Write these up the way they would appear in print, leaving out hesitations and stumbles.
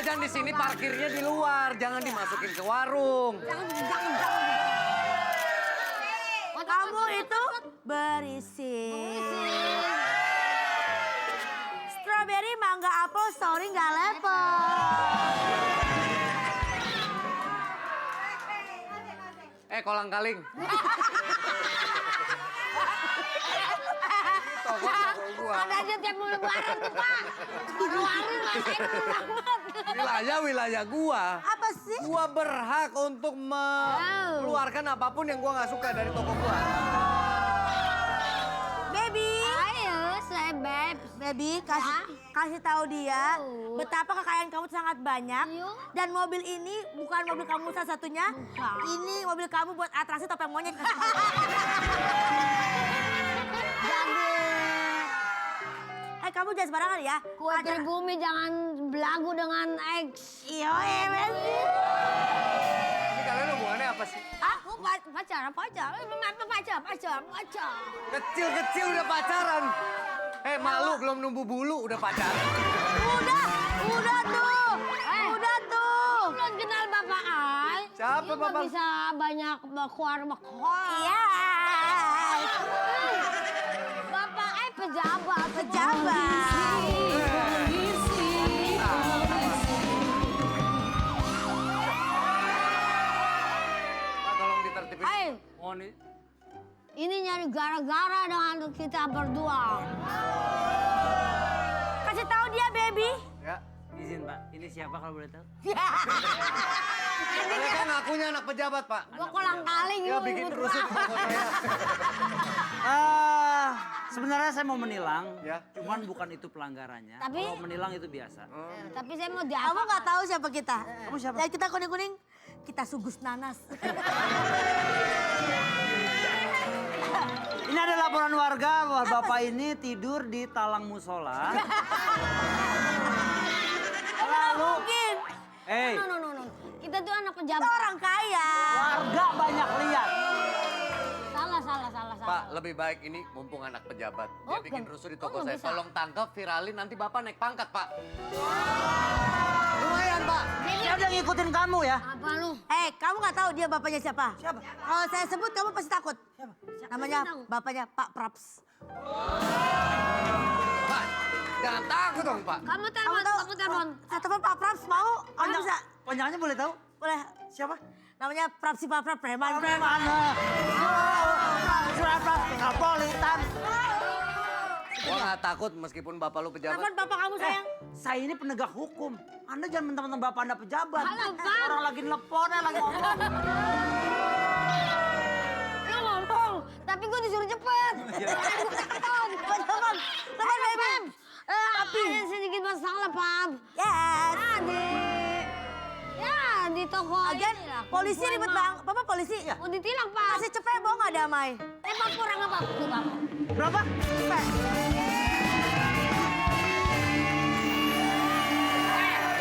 jajan di sini parkirnya di luar, jangan dimasukin ke warung. Jangan. Kamu itu berisik. Strawberry, mangga, apel, sorry nggak level. Kolang kaling. Toko gua. Ada aja tiap mau lebaran tuh, Pak. Keluarin banget. Wilayah gua. Apa sih? Gua berhak untuk mengeluarkan apapun yang gua nggak suka dari toko gua. Baby. Ayo, saya Babs. Baby, kasih tahu dia betapa kekayaan kamu sangat banyak. Iya. Dan mobil ini bukan mobil kamu satu-satunya. Bukan. Ini mobil kamu buat atraksi topeng monyet. Kamu jangan sembarangan ya. Kue pribumi jangan belagu dengan X. Iya, Baby. Ini kalian hubungannya apa sih? Aku pacar. Kecil-kecil udah pacaran. Malu belum numbuh bulu udah pacaran. Udah tuh. Udah tuh. Belum kenal Bapak Ai. Siapa Bapak? Bisa banyak bakar. Iya. Bapak Ai pejabat. Pak, tolong ditertibin. Ai, Oh, nih. ini nyari gara-gara dengan kita berdua. Kasih tahu dia, Baby. Ya. Izin Pak, ini siapa kalau boleh tahu? Mereka ngakunya anak pejabat, Pak. Gua kolang kaling Ya bikin rusuh di toko saya. Sebenarnya saya mau menilang, Ya. cuman bukan itu pelanggarannya. Tapi- Kalau menilang itu biasa. Tapi saya mau Kamu nggak tahu siapa kita? Kamu siapa? Dan kita kuning-kuning, kita sugus nanas. Ini ada laporan warga bahwa Bapak ini tidur di talang musola. Lalu, Mungkin No. Kita tuh anak kita pejabat. orang kaya. warga banyak lihat. Salah. Pak, lebih baik ini mumpung anak pejabat. Dia Oh, bikin rusuh di toko nggak saya. bisa. Tolong tangkap, viralin, nanti Bapak naik pangkat, Pak. Lumayan, Pak. Saya udah ngikutin kamu ya. Apa lu? Kamu nggak tahu dia bapaknya siapa? Siapa? Kalau saya sebut kamu pasti takut. Siapa? Namanya tahu? bapaknya Pak Praps. Pak, jangan takut dong, Pak. Kamu Kamu tahu? telepon. Saya telepon Pak Praps mau? Kamu bisa? Panjangannya boleh tahu? Boleh. Siapa? Namanya Prapsi Pak Praps preman. Mana? Surat Napolitan. Gua nggak takut meskipun Bapak lu pejabat. Telepon bapak kamu sayang. Saya ini penegak hukum. Anda jangan mentang-mentang Bapak Anda pejabat. Halo, Pak. Orang lagi nelpon, lagi ngomong. Lu ngomong, tapi gue disuruh cepet. Telepon baby. Ada sedikit masalah, Pap. Yes. Di toko Agen, ini lah. polisi ribet bang. Bapak polisi. Mau ditilang, Pak. Masih cepet bohong nggak damai. Pak kurang apa? Tuh, Pak. Berapa? Cepet.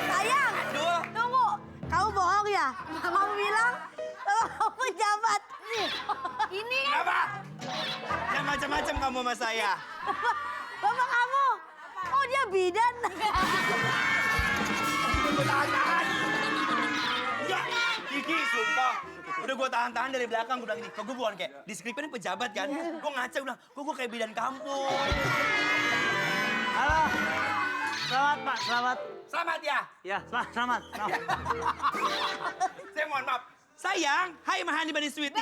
Sayang. Tunggu. Kamu bohong ya? Kamu bilang kamu pejabat. Ini Kenapa? Jangan macam-macam kamu sama saya. Bapak kamu. Oh dia bidan. Gue tahan-tahan. Ya, Kiki, sumpah. Udah gue tahan-tahan dari belakang. Gue bilang gini, kok gue bukan kayak di skripnya ini pejabat kan? Gue ngaca, gue bilang, kok gue kayak bidan kampung. Halo. Selamat Pak, selamat. Selamat ya. Ya, selamat. Saya mohon maaf. Sayang, hai Mahani Bani Sweetie.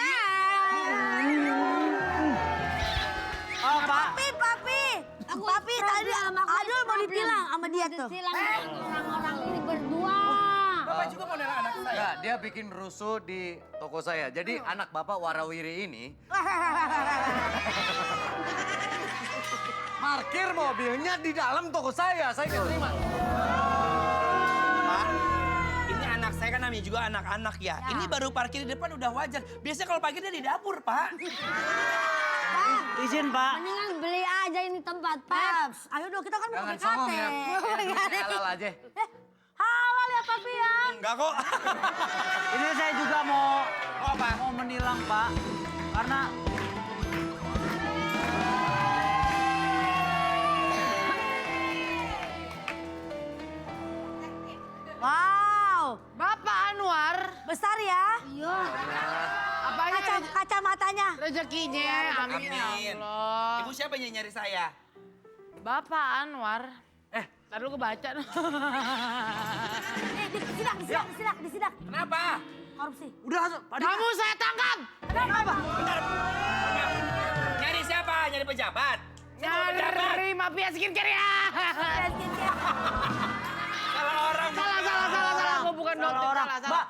Oh Pak, Papi. Papi tadi Adul mau ditilang sama dia tuh. ditilang orang-orang ini berdua. Bapak juga mau nerang anak saya. Enggak, dia bikin rusuh di toko saya. Jadi anak Bapak warawiri ini parkir mobilnya di dalam toko saya. Saya nggak terima. Pak, ini anak saya kan namanya juga anak-anak ya. Ini baru parkir di depan udah wajar. Biasanya kalau parkirnya di dapur, Pak. izin Pak. Mendingan beli aja ini tempat, Pak. Ayo dong kita kan mau Jangan PKT. songong ya. Halal aja. Halal ya papi ya. Enggak kok. Ini saya juga mau Mau apa? mau menilang Pak. Karena Wah rezekinya. Amin ya Amin. Allah. Ibu siapa yang nyari saya? Bapak Anwar. Ntar lu kebaca dong. Disidak. Kenapa? Korupsi. Udah, Pak Dika. Kamu saya tangkap. Kenapa? Bentar. Nyari siapa? Nyari pejabat? Nyari mafia skincare ya. Salah orang. Salah. Gue bukan dokter. orang. Salah.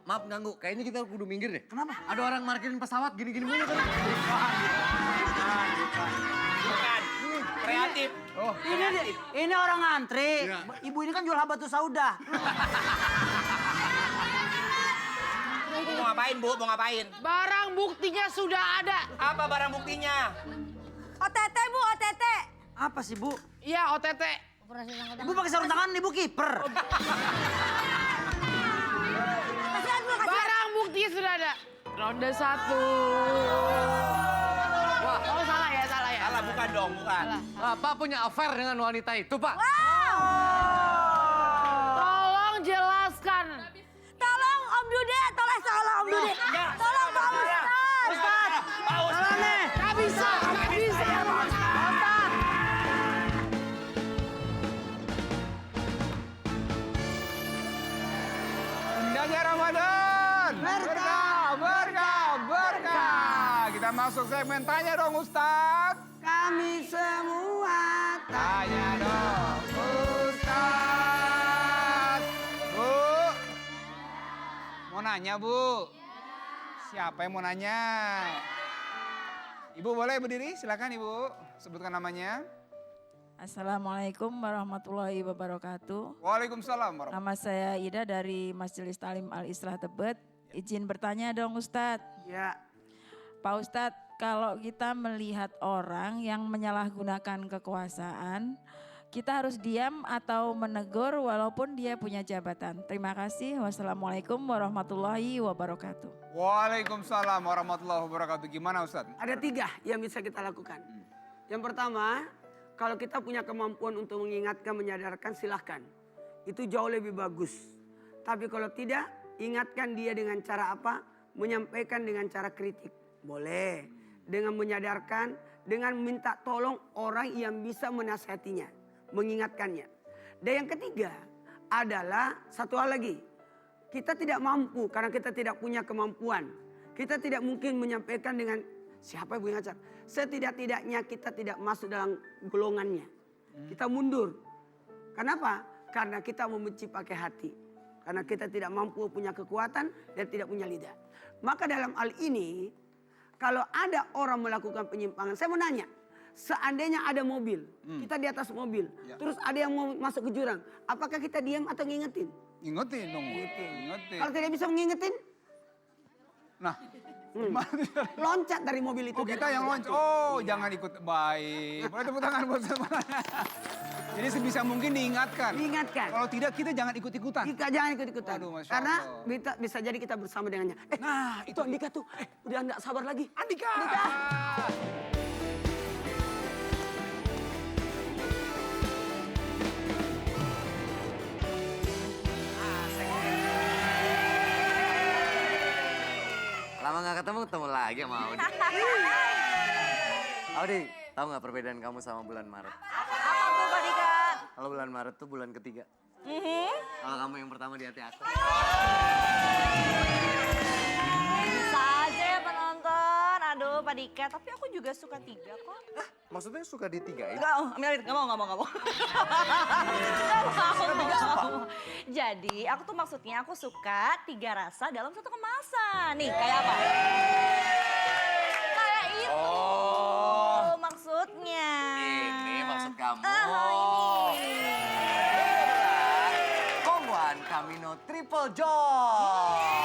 Maaf ganggu. Kayaknya kita kudu minggir deh. Kenapa? Ada orang markirin pesawat gini-gini mulu kan. Bukan. Kreatif. Oh, Ini orang ngantri. Iya. Ibu ini kan jual batu sauda. Mau ngapain, Bu? Mau ngapain? Barang buktinya sudah ada. Apa barang buktinya? OTT Bu, OTT. Apa sih, Bu? Iya, OTT. Operasi tangkap Ibu pakai sarung tangan, Ibu kiper. Kasihan Bu, kasihan. Barang buktinya sudah ada. Ronde 1. Wah, oh salah ya. Salah, bukan dong, bukan. Bapak punya affair dengan wanita itu, Pak. Tolong jelaskan. Tolong Om Dude, tolong Om Dude. Tolong Pak Ustadz. Pak Ustadz. Gak bisa. Indahnya Ramadan. Berkah. Kita masuk segmen tanya dong Ustadz. Kami semua Tanya dong Ustadz. Bu. Mau nanya Bu? Siapa yang mau nanya? Ibu boleh berdiri? Silakan Ibu. Sebutkan namanya. Assalamualaikum warahmatullahi wabarakatuh. Waalaikumsalam warahmatullahi. Nama saya Ida dari Majelis Talim Al-Islah Tebet. Izin bertanya dong Ustadz. Ya. Pak Ustadz, kalau kita melihat orang yang menyalahgunakan kekuasaan, kita harus diam atau menegur walaupun dia punya jabatan. Terima kasih. Wassalamualaikum warahmatullahi wabarakatuh. Waalaikumsalam warahmatullahi wabarakatuh. Gimana Ustadz? Ada 3 yang bisa kita lakukan. Yang pertama, kalau kita punya kemampuan untuk mengingatkan, menyadarkan, silahkan. Itu jauh lebih bagus. Tapi kalau tidak, ingatkan dia dengan cara apa? Menyampaikan dengan cara kritik. Boleh. Dengan menyadarkan, dengan minta tolong orang yang bisa menasihatinya. Mengingatkannya. Dan yang ketiga adalah satu hal lagi. Kita tidak mampu karena kita tidak punya kemampuan. Kita tidak mungkin menyampaikan dengan siapa yang mengajar. Setidak-tidaknya kita tidak masuk dalam golongannya. Kita mundur. Kenapa? Karena kita membenci pakai hati. Karena kita tidak mampu punya kekuatan dan tidak punya lidah. Maka dalam hal ini, kalau ada orang melakukan penyimpangan, saya mau nanya. Seandainya ada mobil, kita di atas mobil, terus ada yang mau masuk ke jurang, apakah kita diam atau ngingetin? Ingetin dong. Ingetin. Kalau tidak bisa mengingetin, Nah, loncat dari mobil itu. oh kita yang loncat. Oh, jangan ikut. Baik. Boleh tepuk tangan buat semuanya. Jadi sebisa mungkin diingatkan. Diingatkan. Kalau tidak kita jangan ikut-ikutan. Kita jangan ikut-ikutan. Waduh, Masya Karena Allah. bisa jadi kita bersama dengannya. Nah, itu Andika tuh. Udah enggak sabar lagi. Andika. Lama gak ketemu lagi sama Audi. Audi, tahu nggak perbedaan kamu sama bulan Maret? Apa tuh Pak Dika? Kalau bulan Maret tuh bulan ketiga. Kalau kamu yang pertama di hati aku. Bisa aja ya penonton. Aduh Pak Dika, tapi aku juga suka 3 kok. Maksudnya suka ditigain? Enggak, nggak mau. Jadi aku tuh maksudnya aku suka 3 rasa dalam satu kemasan. Nih kayak apa? Kayak itu maksudnya. Ini maksud kamu. Ini. Kongguan Camino Triple Joy.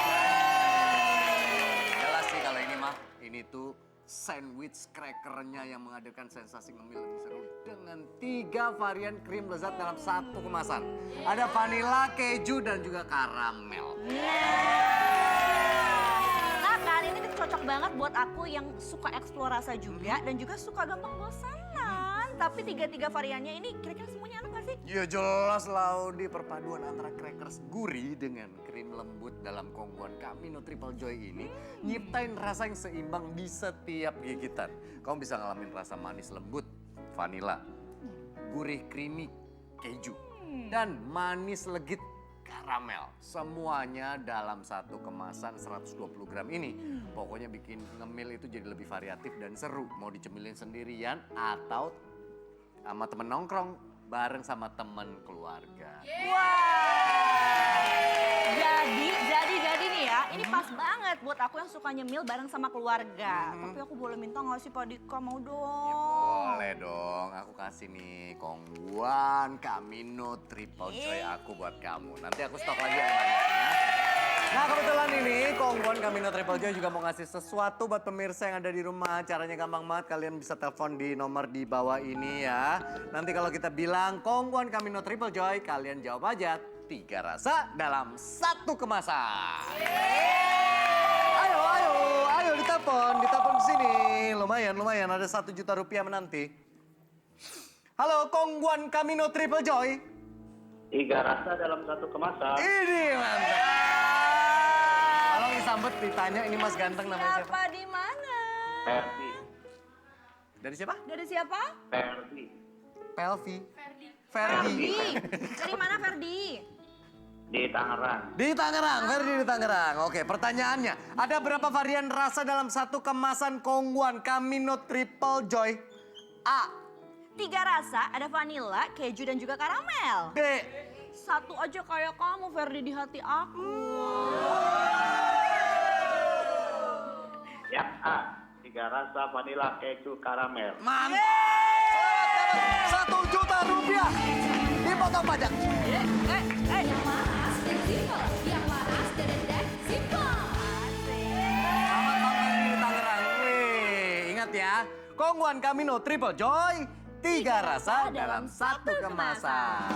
Jelas sih kalau ini mah, ini tuh sandwich crackernya yang menghadirkan sensasi ngemil lebih seru dengan 3 varian krim lezat dalam satu kemasan. Ada vanila, keju, dan juga karamel. Nah kan ini tuh cocok banget buat aku yang suka eksplor rasa juga dan juga suka gampang bosanan. kemasan, tapi tiga variannya ini kira-kira semuanya enak gak sih? Ya jelas Laudi, perpaduan antara crackers gurih dengan krim lembut dalam Kongguan Camino Triple Joy ini nyiptain rasa yang seimbang di setiap gigitan. Kamu bisa ngalamin rasa manis lembut, vanila, gurih creamy, keju, dan manis legit karamel. Semuanya dalam satu kemasan 120 gram ini. Pokoknya bikin ngemil itu jadi lebih variatif dan seru. Mau dicemilin sendirian atau sama temen nongkrong bareng sama temen keluarga. Jadi nih ya, ini pas banget buat aku yang suka nyemil bareng sama keluarga. Tapi aku boleh minta gak sih Pak Dika, mau dong? Boleh dong, aku kasih nih Kongguan Camino Triple Joy aku buat kamu. Nanti aku stok lagi yang banyak ya. Nah kebetulan ini Kongguan Camino Triple Joy juga mau ngasih sesuatu buat pemirsa yang ada di rumah. Caranya gampang banget, kalian bisa telepon di nomor di bawah ini ya. Nanti kalau kita bilang Kongguan Camino Triple Joy, kalian jawab aja 3 rasa dalam 1 kemasan. Ayo ditelepon ke sini. Lumayan ada 1 juta rupiah menanti. Halo Kongguan Camino Triple Joy. 3 rasa dalam 1 kemasan. Ini mantap. Tolong disambut ditanya ini Mas ganteng namanya siapa? Siapa di mana? Ferdi. Dari siapa? Dari siapa? Ferdi. Pelvi. Ferdi. Dari mana Ferdi? Di Tangerang. Di Tangerang, Ferdi di Tangerang. Oke, pertanyaannya. Ada berapa varian rasa dalam 1 kemasan Kongguan Camino Triple Joy? A. 3 rasa, ada vanila, keju, dan juga karamel. B. 1 aja kayak kamu Ferdi di hati aku. Yang A. 3 rasa vanila, keju, karamel. Mantap. Selamat dapat 1 juta rupiah. Dipotong pajak. Selamat makan di Tangerang. Wih, ingat ya. Kongguan Camino Triple Joy. 3 rasa dalam 1 kemasan.